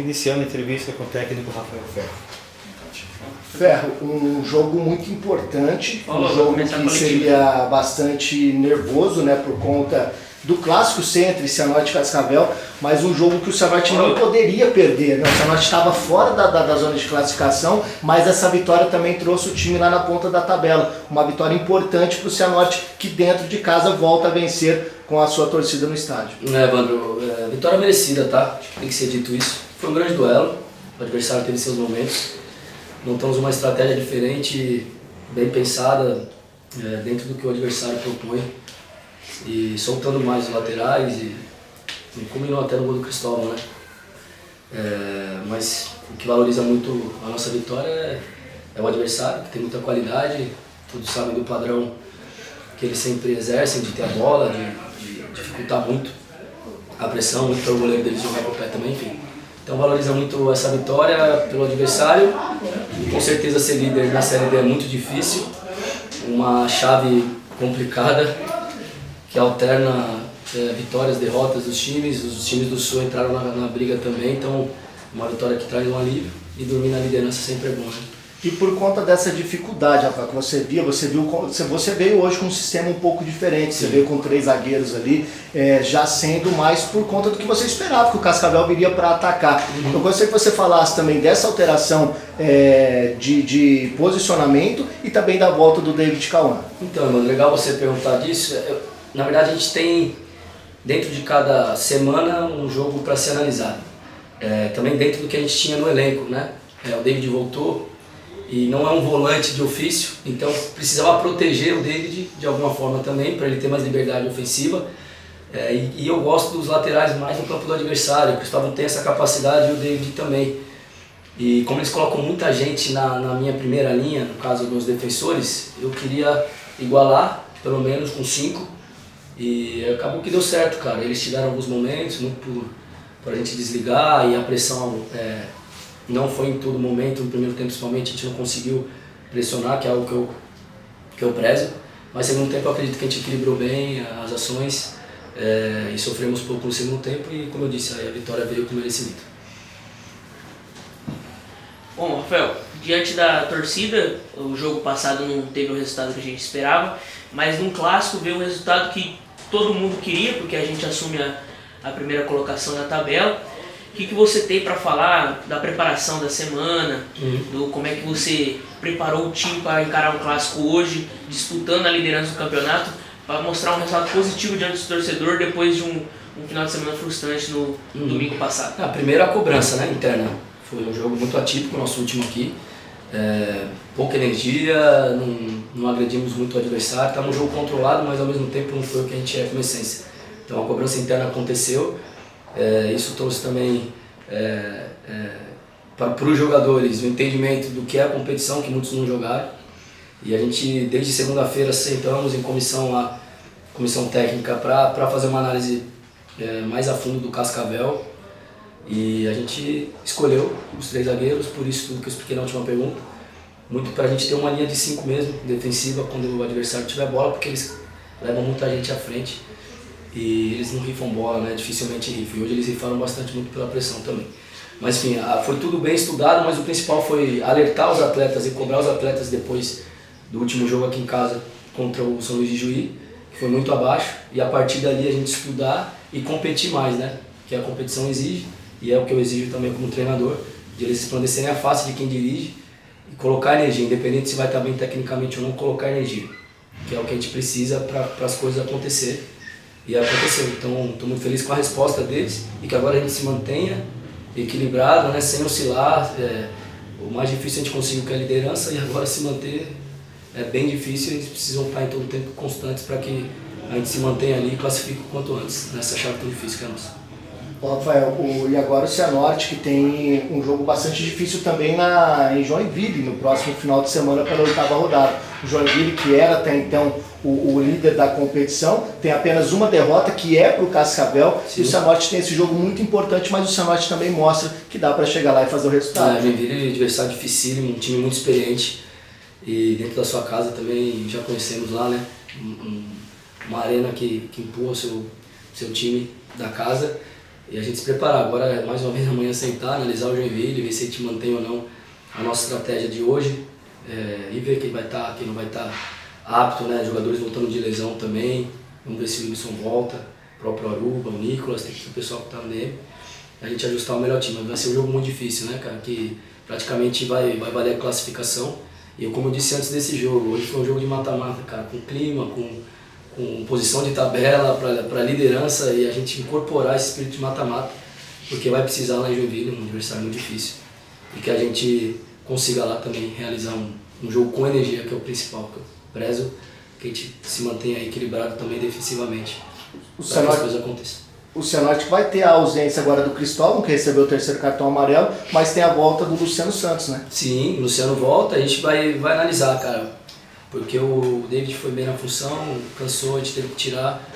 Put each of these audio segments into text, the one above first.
iniciando a entrevista com o técnico Rafael Ferro. Ferro, um jogo muito importante, um jogo que seria bastante nervoso, né, por conta do clássico ser entre Cianorte e Cascavel, mas um jogo que o Cianorte não poderia perder, né? O Cianorte estava fora da zona de classificação, mas essa vitória também trouxe o time lá na ponta da tabela, uma vitória importante para o Cianorte, que dentro de casa volta a vencer com a sua torcida no estádio. Evandro, vitória merecida, tá? Tem que ser dito isso. Foi um grande duelo, o adversário teve seus momentos, montamos uma estratégia diferente, bem pensada, dentro do que o adversário propõe, e soltando mais os laterais e culminou até no gol do Cristóvão, né? Mas o que valoriza muito a nossa vitória é o adversário, que tem muita qualidade, todos sabem do padrão que eles sempre exercem, de ter a bola, de dificultar muito a pressão, muito para o goleiro deles jogar com o pé também, enfim. Então valoriza muito essa vitória pelo adversário, com certeza ser líder na Série D é muito difícil, uma chave complicada, que alterna vitórias, derrotas dos times. Os times do Sul entraram na briga também, então uma vitória que traz um alívio, e dormir na liderança sempre é bom, né? E por conta dessa dificuldade, Rafael, que você veio hoje com um sistema um pouco diferente. Você veio com 3 zagueiros ali, já sendo mais por conta do que você esperava, que o Cascavel viria para atacar. Eu gostaria que você falasse também dessa alteração de posicionamento e também da volta do David Cauã. Então, mano, legal você perguntar disso. Na verdade, a gente tem, dentro de cada semana, um jogo para ser analisado. Também dentro do que a gente tinha no elenco, né? O David voltou e não é um volante de ofício, então precisava proteger o David de alguma forma também, para ele ter mais liberdade ofensiva. E eu gosto dos laterais mais no campo do adversário. O Cristóvão tem essa capacidade e o David também. E como eles colocam muita gente na minha primeira linha, no caso dos defensores, eu queria igualar, pelo menos com 5. E acabou que deu certo, cara. Eles tiveram alguns momentos, muito por a gente desligar, e a pressão não foi em todo momento. No primeiro tempo, principalmente, a gente não conseguiu pressionar, que é algo que eu prezo. Mas no segundo tempo, eu acredito que a gente equilibrou bem as ações e sofremos pouco no segundo tempo. E, como eu disse, a vitória veio com merecimento. Bom, Rafael, diante da torcida, o jogo passado não teve o resultado que a gente esperava, mas num clássico veio um resultado que todo mundo queria, porque a gente assume a primeira colocação na tabela. O que você tem para falar da preparação da semana, do como é que você preparou o time para encarar um clássico hoje, disputando a liderança do campeonato, para mostrar um resultado positivo diante do torcedor depois de um final de semana frustrante no domingo passado? Primeiro a cobrança, né, interna. Foi um jogo muito atípico, o nosso último aqui. Pouca energia, não agredimos muito o adversário. Estava um jogo controlado, mas ao mesmo tempo não foi o que a gente é com essência. Então a cobrança interna aconteceu. Isso trouxe também para os jogadores o entendimento do que é a competição, que muitos não jogaram. E a gente, desde segunda-feira, sentamos em comissão técnica para fazer uma análise mais a fundo do Cascavel. E a gente escolheu os 3 zagueiros, por isso tudo que eu expliquei na última pergunta. Muito para a gente ter uma linha de 5 mesmo, defensiva, quando o adversário tiver bola, porque eles levam muita gente à frente. E eles não rifam bola, né? Dificilmente rifam. E hoje eles rifaram bastante, muito pela pressão também. Mas enfim, foi tudo bem estudado, mas o principal foi alertar os atletas e cobrar os atletas depois do último jogo aqui em casa contra o São Luís de Juí, que foi muito abaixo. E a partir dali a gente estudar e competir mais, né? Que a competição exige. E é o que eu exijo também como treinador, de eles resplandecerem a face de quem dirige e colocar energia, independente se vai estar bem tecnicamente ou não, colocar energia, que é o que a gente precisa para as coisas acontecerem. E aconteceu. Então estou muito feliz com a resposta deles e que agora a gente se mantenha equilibrado, né, sem oscilar. O mais difícil a gente conseguiu, que é a liderança, e agora se manter é bem difícil. Eles precisam estar em todo o tempo constantes para que a gente se mantenha ali e classifique o quanto antes nessa chave tão difícil que é a nossa. Rafael, e agora o Cianorte, que tem um jogo bastante difícil também em Joinville, no próximo final de semana pela 8ª rodada. O Joinville, que era até então o líder da competição, tem apenas uma derrota, que é para o Cascavel. Sim. E o Cianorte tem esse jogo muito importante, mas o Cianorte também mostra que dá para chegar lá e fazer o resultado. Joinville é um adversário dificílimo, um time muito experiente, e dentro da sua casa também já conhecemos lá, né? Uma arena que empurra o seu time da casa. E a gente se preparar. Agora é mais uma vez amanhã sentar, analisar o Joinville, ver se a gente mantém ou não a nossa estratégia de hoje e ver quem vai estar, quem não vai estar apto, né? Jogadores voltando de lesão também. Vamos ver se o Wilson volta, o próprio Aruba, o Nicolas, tem que ter o pessoal que está nele. A gente ajustar o melhor time. Vai ser um jogo muito difícil, né, cara? Que praticamente vai valer a classificação. E como eu disse antes desse jogo, hoje foi um jogo de mata-mata, cara, com clima, com posição de tabela para liderança e a gente incorporar esse espírito de mata-mata, porque vai precisar lá em Joinville, um adversário muito difícil. E que a gente consiga lá também realizar um jogo com energia, que é o principal, que eu prezo, que a gente se mantenha equilibrado também defensivamente, para que as coisas aconteçam. O Cianorte vai ter a ausência agora do Cristóvão, que recebeu o terceiro cartão amarelo, mas tem a volta do Luciano Santos, né? Sim, o Luciano volta, a gente vai analisar, cara, porque o David foi bem na função, cansou, a gente teve que tirar.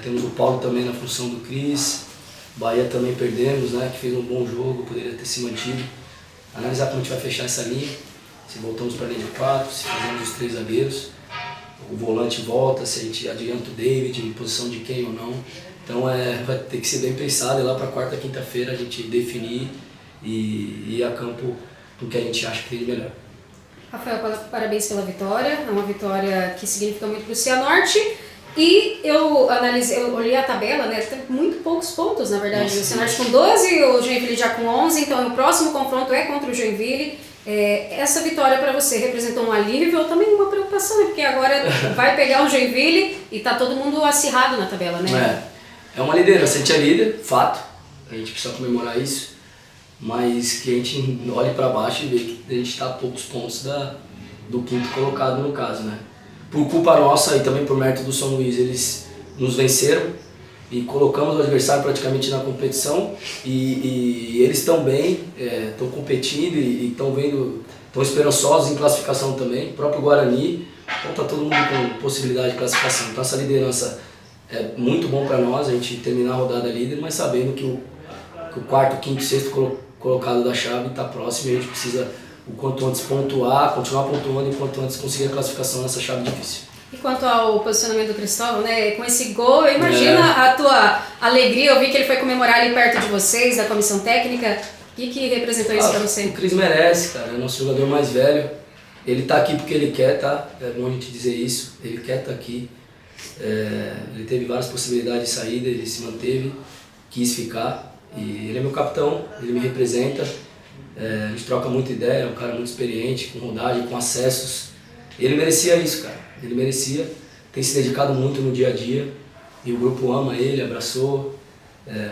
Temos o Paulo também na função do Cris, Bahia também perdemos, né, que fez um bom jogo, poderia ter se mantido. Analisar como a gente vai fechar essa linha, se voltamos para a linha de 4, se fazemos os 3 zagueiros, o volante volta, se a gente adianta o David, em posição de quem ou não. Então vai ter que ser bem pensado e lá para quarta, quinta-feira a gente definir e ir a campo com o que a gente acha que tem de melhor. Rafael, parabéns pela vitória, é uma vitória que significa muito para o Cianorte. E eu olhei a tabela, né? Tem muito poucos pontos, na verdade. O Cianorte com 12, o Joinville já com 11, então o próximo confronto é contra o Joinville. Essa vitória para você representou um alívio ou também uma preocupação, né? Porque agora vai pegar o Joinville e tá todo mundo acirrado na tabela, né? É uma liderança, a gente é líder, fato, a gente precisa comemorar isso, mas que a gente olhe para baixo e vê que a gente está a poucos pontos do quinto colocado no caso, né? Por culpa nossa e também por mérito do São Luís, eles nos venceram e colocamos o adversário praticamente na competição e eles estão bem, estão competindo e estão esperançosos em classificação também, o próprio Guarani, então está todo mundo com possibilidade de classificação, então essa liderança é muito bom para nós, a gente terminar a rodada líder, mas sabendo que o quarto, quinto, sexto colocado da chave está próximo e a gente precisa o quanto antes pontuar, continuar pontuando e o quanto antes conseguir a classificação nessa chave difícil. E quanto ao posicionamento do Cristóvão, né, com esse gol, imagina a tua alegria, eu vi que ele foi comemorar ali perto de vocês, da comissão técnica, o que representou isso para você? O Cris merece, cara, é o nosso jogador mais velho, ele tá aqui porque ele quer, tá? É bom a gente dizer isso, ele quer estar aqui. Ele teve várias possibilidades de saída, ele se manteve, quis ficar e ele é meu capitão, ele me representa, a gente troca muita ideia, é um cara muito experiente, com rodagem, com acessos, ele merecia isso, cara, ele merecia, tem se dedicado muito no dia a dia e o grupo ama ele, abraçou,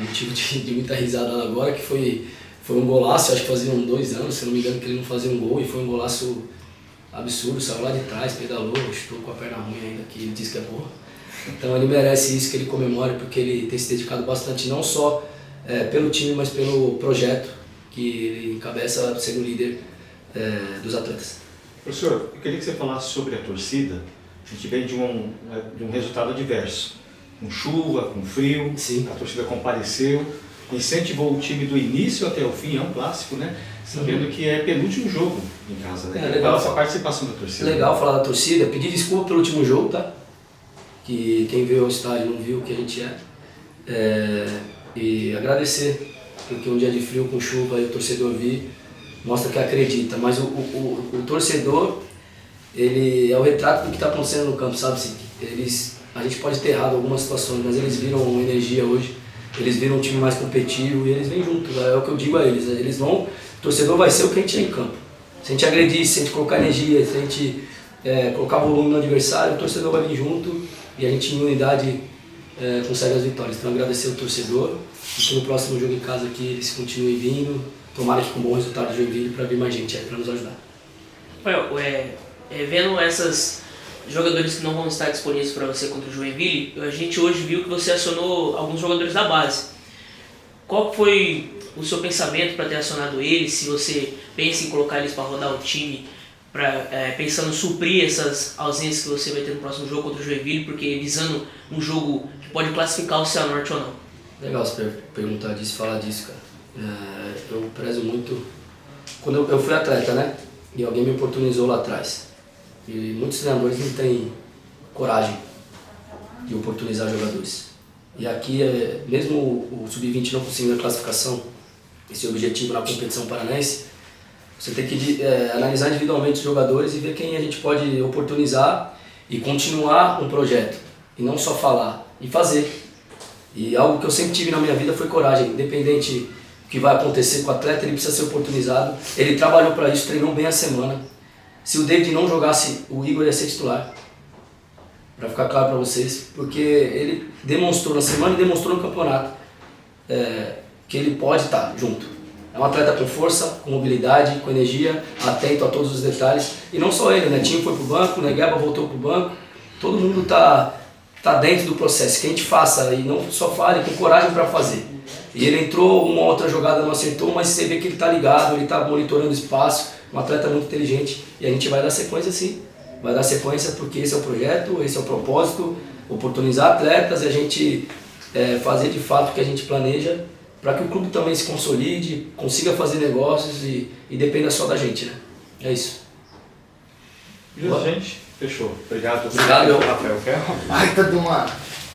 motivo de muita risada lá agora, que foi um golaço, acho que faziam 2 anos, se não me engano, que ele não fazia um gol e foi um golaço absurdo, saiu lá de trás, pedalou, chutou com a perna ruim ainda, que ele disse que é boa. Então ele merece isso, que ele comemore, porque ele tem se dedicado bastante, não só pelo time, mas pelo projeto que ele encabeça sendo líder dos atletas. Professor, eu queria que você falasse sobre a torcida. A gente vem de um resultado adverso, com chuva, com frio. Sim. A torcida compareceu, incentivou o time do início até o fim, é um clássico, né? Sabendo que é penúltimo jogo em casa, né? Legal essa participação da torcida. Legal falar da torcida, pedir desculpa pelo último jogo, tá? Que quem veio ao estádio não viu o que a gente e agradecer, porque um dia de frio com chuva e o torcedor vir, mostra que acredita, mas o torcedor, ele é o retrato do que está acontecendo no campo, sabe? Assim, a gente pode ter errado algumas situações, mas eles viram uma energia hoje, eles viram um time mais competitivo e eles vêm junto, é o que eu digo a eles vão, o torcedor vai ser o que a gente é em campo. Se a gente agredir, se a gente colocar energia, se a gente colocar volume no adversário, o torcedor vai vir junto e a gente em unidade consegue as vitórias. Então agradecer ao torcedor e que no próximo jogo em casa aqui eles continuem vindo, tomara que com bom resultado de Joinville para vir mais gente aí para nos ajudar. Rafael, vendo esses jogadores que não vão estar disponíveis para você contra o Joinville, a gente hoje viu que você acionou alguns jogadores da base. Qual foi o seu pensamento para ter acionado eles? Se você pensa em colocar eles para rodar o time, pensando em suprir essas ausências que você vai ter no próximo jogo contra o Joinville, porque visando um jogo que pode classificar o Cianorte ou não? Legal você perguntar disso, falar disso, cara. Eu prezo muito... Quando eu fui atleta, né? E alguém me oportunizou lá atrás. E muitos treinadores não têm coragem de oportunizar jogadores. E aqui, mesmo o Sub-20 não conseguindo a classificação, esse objetivo na competição paranaense, você tem que analisar individualmente os jogadores e ver quem a gente pode oportunizar e continuar um projeto. E não só falar, e fazer. E algo que eu sempre tive na minha vida foi coragem. Independente do que vai acontecer com o atleta, ele precisa ser oportunizado. Ele trabalhou para isso, treinou bem a semana. Se o David não jogasse, o Igor ia ser titular. Para ficar claro para vocês. Porque ele demonstrou na semana e demonstrou no campeonato que ele pode estar junto. É um atleta com força, com mobilidade, com energia, atento a todos os detalhes. E não só ele, o Netinho foi pro banco, o Negueba voltou pro banco. Todo mundo tá dentro do processo. Que a gente faça e não só fale, com coragem para fazer. E ele entrou, uma outra jogada não acertou, mas você vê que ele está ligado, ele está monitorando o espaço. Um atleta muito inteligente. E a gente vai dar sequência sim. Vai dar sequência porque esse é o projeto, esse é o propósito. Oportunizar atletas e a gente fazer de fato o que a gente planeja, para que o clube também se consolide, consiga fazer negócios e dependa só da gente, né? É isso. Beleza, gente? Fechou. Obrigado. Obrigado, Rafael. Baita de uma